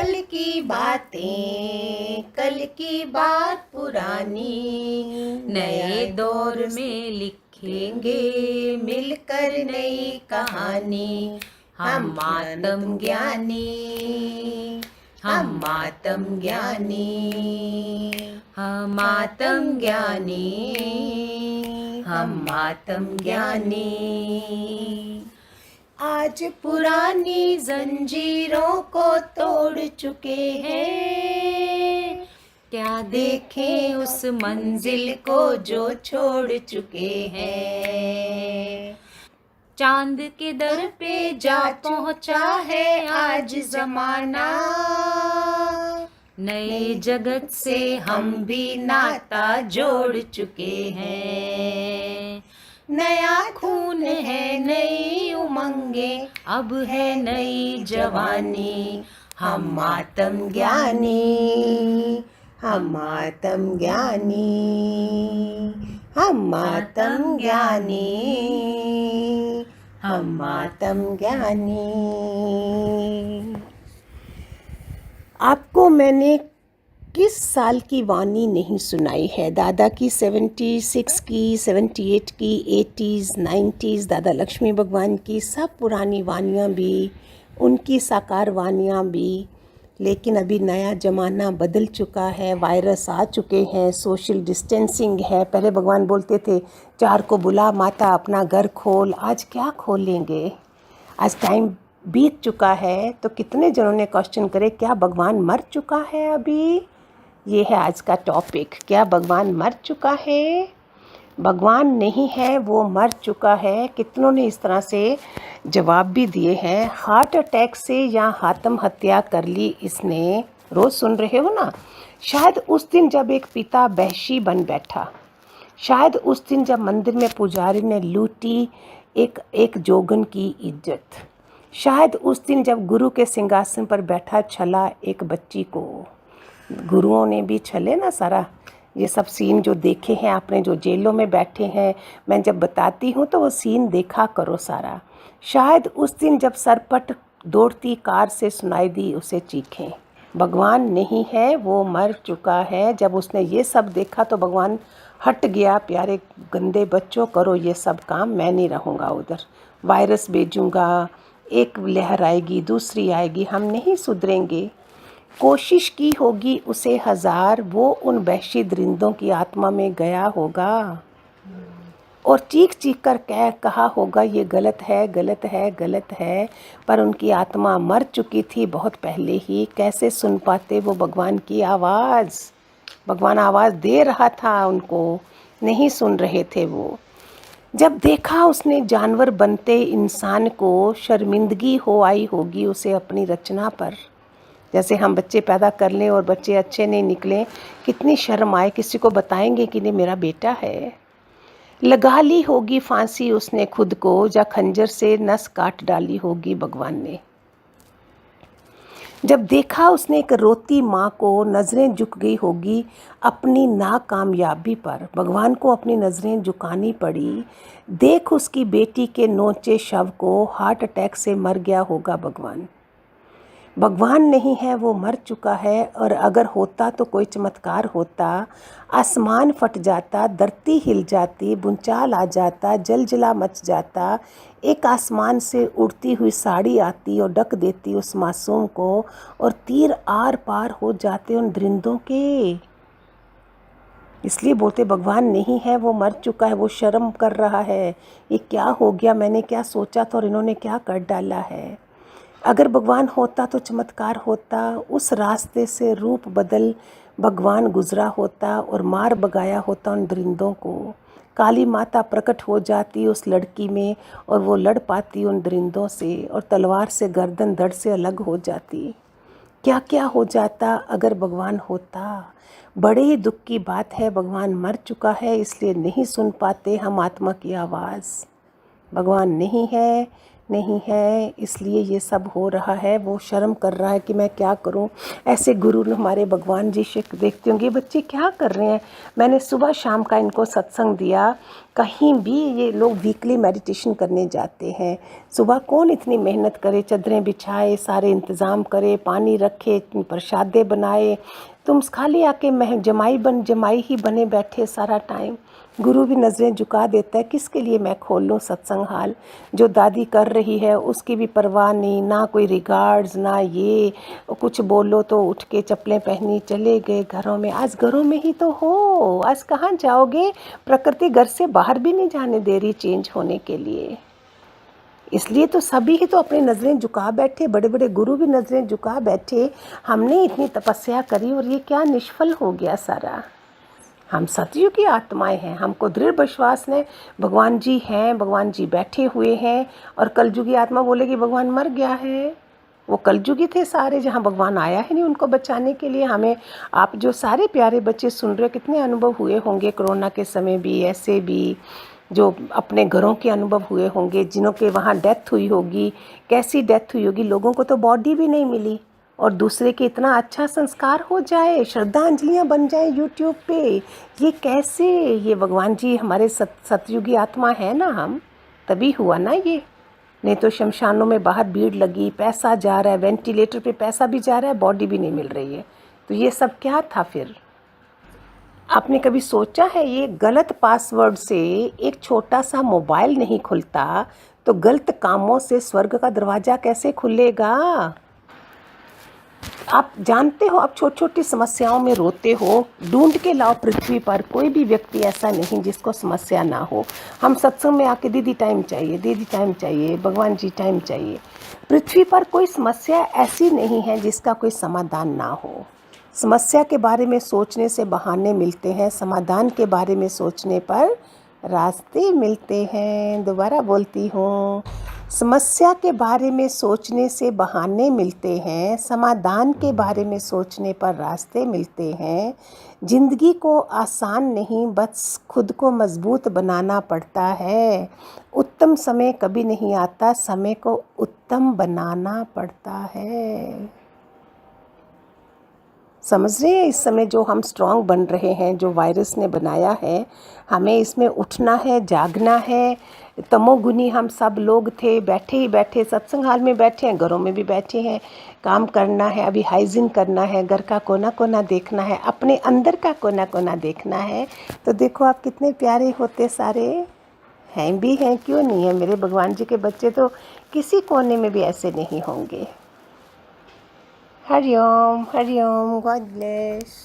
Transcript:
कल की बातें, कल की बात पुरानी, नए दौर में लिखेंगे मिलकर नई कहानी। हम मातम ज्ञानी, हम मातम ज्ञानी, हम मातम ज्ञानी, हम मातम ज्ञानी। आज पुरानी जंजीरों को तोड़ चुके हैं, क्या देखें उस मंजिल को जो छोड़ चुके हैं। चांद के दर पे जा पहुंचा है आज जमाना, नए जगत से हम भी नाता जोड़ चुके हैं। नया खून है, नई उमंगे, अब है नई जवानी। हम मातम ज्ञानी, हम मातम ज्ञानी, हम मातम ज्ञानी, हम मातम ज्ञानी। आपको मैंने किस साल की वाणी नहीं सुनाई है? दादा की 76 की, 78 की, 80s, 90s, दादा लक्ष्मी भगवान की सब पुरानी वानियाँ भी, उनकी साकार वानियाँ भी। लेकिन अभी नया ज़माना बदल चुका है, वायरस आ चुके हैं, सोशल डिस्टेंसिंग है। पहले भगवान बोलते थे चार को बुला माता अपना घर खोल, आज क्या खोलेंगे? आज टाइम बीत चुका है। तो कितने जनों ने क्वेश्चन करे क्या भगवान मर चुका है अभी? ये है आज का टॉपिक, क्या भगवान मर चुका है? भगवान नहीं है, वो मर चुका है। कितनों ने इस तरह से जवाब भी दिए हैं। हार्ट अटैक से या आत्महत्या कर ली इसने, रोज़ सुन रहे हो ना। शायद उस दिन जब एक पिता वहशी बन बैठा, शायद उस दिन जब मंदिर में पुजारी ने लूटी एक जोगन की इज्जत, शायद उस दिन जब गुरु के सिंहासन पर बैठा छला एक बच्ची को। गुरुओं ने भी छले ना सारा, ये सब सीन जो देखे हैं आपने, जो जेलों में बैठे हैं, मैं जब बताती हूँ तो वो सीन देखा करो सारा। शायद उस दिन जब सरपट दौड़ती कार से सुनाई दी उसे चीखें। भगवान नहीं है, वो मर चुका है। जब उसने ये सब देखा तो भगवान हट गया, प्यारे गंदे बच्चों करो ये सब काम, मैं नहीं रहूँगा उधर। वायरस भेजूँगा, एक लहर आएगी दूसरी आएगी, हम नहीं सुधरेंगे। कोशिश की होगी उसे हजार, वो उन वहशी दरिंदों की आत्मा में गया होगा और चीख चीख कर कहा होगा ये गलत है, गलत है, गलत है। पर उनकी आत्मा मर चुकी थी बहुत पहले ही। कैसे सुन पाते वो भगवान की आवाज़? भगवान आवाज़ दे रहा था उनको, नहीं सुन रहे थे वो। जब देखा उसने जानवर बनते इंसान को, शर्मिंदगी हो आई होगी उसे अपनी रचना पर। जैसे हम बच्चे पैदा कर लें और बच्चे अच्छे नहीं निकलें, कितनी शर्म आए, किसी को बताएंगे कि नहीं मेरा बेटा है। लगा ली होगी फांसी उसने खुद को, या खंजर से नस काट डाली होगी भगवान ने। जब देखा उसने एक रोती माँ को, नज़रें झुक गई होगी अपनी नाकामयाबी पर। भगवान को अपनी नज़रें झुकानी पड़ी। देख उसकी बेटी के नोचे शव को, हार्ट अटैक से मर गया होगा भगवान। भगवान नहीं है, वो मर चुका है। और अगर होता तो कोई चमत्कार होता, आसमान फट जाता, धरती हिल जाती, भूचाल आ जाता, जलजला मच जाता, एक आसमान से उड़ती हुई साड़ी आती और ढक देती उस मासूम को, और तीर आर पार हो जाते उन दरिंदों के। इसलिए बोलते भगवान नहीं है, वो मर चुका है। वो शर्म कर रहा है, ये क्या हो गया, मैंने क्या सोचा था और इन्होंने क्या कर डाला है। अगर भगवान होता तो चमत्कार होता, उस रास्ते से रूप बदल भगवान गुजरा होता और मार भगाया होता उन दरिंदों को। काली माता प्रकट हो जाती उस लड़की में और वो लड़ पाती उन दरिंदों से, और तलवार से गर्दन धड़ से अलग हो जाती। क्या क्या हो जाता अगर भगवान होता। बड़े ही दुख की बात है, भगवान मर चुका है, इसलिए नहीं सुन पाते हम आत्मा की आवाज़। भगवान नहीं है, नहीं है, इसलिए ये सब हो रहा है। वो शर्म कर रहा है कि मैं क्या करूं। ऐसे गुरु हमारे भगवान जी से देखते होंगे बच्चे क्या कर रहे हैं। मैंने सुबह शाम का इनको सत्संग दिया। कहीं भी ये लोग वीकली मेडिटेशन करने जाते हैं। सुबह कौन इतनी मेहनत करे, चादरें बिछाए, सारे इंतज़ाम करे, पानी रखे, प्रसादे बनाए। तुम खाली आके जमाई ही बने बैठे सारा टाइम। गुरु भी नज़रें झुका देता है, किसके लिए मैं खोल लूँ सत्संग हाल। जो दादी कर रही है उसकी भी परवाह नहीं, ना कोई रिगार्ड्स, ना ये कुछ बोलो तो उठ के चप्पलें पहनी चले गए घरों में। आज घरों में ही तो हो, आज कहाँ जाओगे। प्रकृति घर से बाहर भी नहीं जाने दे रही चेंज होने के लिए। इसलिए तो सभी ही तो अपनी नज़रें झुका बैठे, बड़े बड़े गुरु भी नज़रें झुका बैठे। हमने इतनी तपस्या करी और ये क्या निष्फल हो गया सारा। हम सतयुग की आत्माएं हैं, हमको दृढ़ विश्वास है भगवान जी हैं, भगवान जी बैठे हुए हैं। और कलयुगी आत्मा बोलेगी भगवान मर गया है। वो कलयुगी थे सारे, जहाँ भगवान आया है नहीं उनको बचाने के लिए। हमें आप जो सारे प्यारे बच्चे सुन रहे, कितने अनुभव हुए होंगे कोरोना के समय भी, ऐसे भी जो अपने घरों के अनुभव हुए होंगे, जिनों के वहाँ डेथ हुई होगी। कैसी डेथ हुई होगी, लोगों को तो बॉडी भी नहीं मिली और दूसरे के इतना अच्छा संस्कार हो जाए, श्रद्धांजलियाँ बन जाए यूट्यूब पे। ये कैसे, ये भगवान जी हमारे सतयुगी आत्मा है ना, हम तभी हुआ ना ये। नहीं तो शमशानों में बाहर भीड़ लगी, पैसा जा रहा है, वेंटिलेटर पे पैसा भी जा रहा है, बॉडी भी नहीं मिल रही है। तो ये सब क्या था फिर। आपने कभी सोचा है ये गलत पासवर्ड से एक छोटा सा मोबाइल नहीं खुलता, तो गलत कामों से स्वर्ग का दरवाज़ा कैसे खुलेगा। आप जानते हो, आप छोटी छोटी समस्याओं में रोते हो, ढूंढ के लाओ पृथ्वी पर कोई भी व्यक्ति ऐसा नहीं जिसको समस्या ना हो। हम सत्संग में आके दीदी टाइम चाहिए, दीदी टाइम चाहिए, भगवान जी टाइम चाहिए। पृथ्वी पर कोई समस्या ऐसी नहीं है जिसका कोई समाधान ना हो। समस्या के बारे में सोचने से बहाने मिलते हैं, समाधान के बारे में सोचने पर रास्ते मिलते हैं। दोबारा बोलती हूँ, समस्या के बारे में सोचने से बहाने मिलते हैं, समाधान के बारे में सोचने पर रास्ते मिलते हैं। जिंदगी को आसान नहीं, बस खुद को मजबूत बनाना पड़ता है। उत्तम समय कभी नहीं आता, समय को उत्तम बनाना पड़ता है। समझ रहे हैं, इस समय जो हम स्ट्रांग बन रहे हैं, जो वायरस ने बनाया है, हमें इसमें उठना है, जागना है। तमोगुनी हम सब लोग थे, बैठे ही बैठे सत्संग हाल में बैठे हैं, घरों में भी बैठे हैं। काम करना है, अभी हाइजीन करना है, घर का कोना कोना देखना है, अपने अंदर का कोना कोना देखना है। तो देखो आप कितने प्यारे होते सारे हैं, भी हैं, क्यों नहीं है। मेरे भगवान जी के बच्चे तो किसी कोने में भी ऐसे नहीं होंगे। Hariom Hariom, God bless.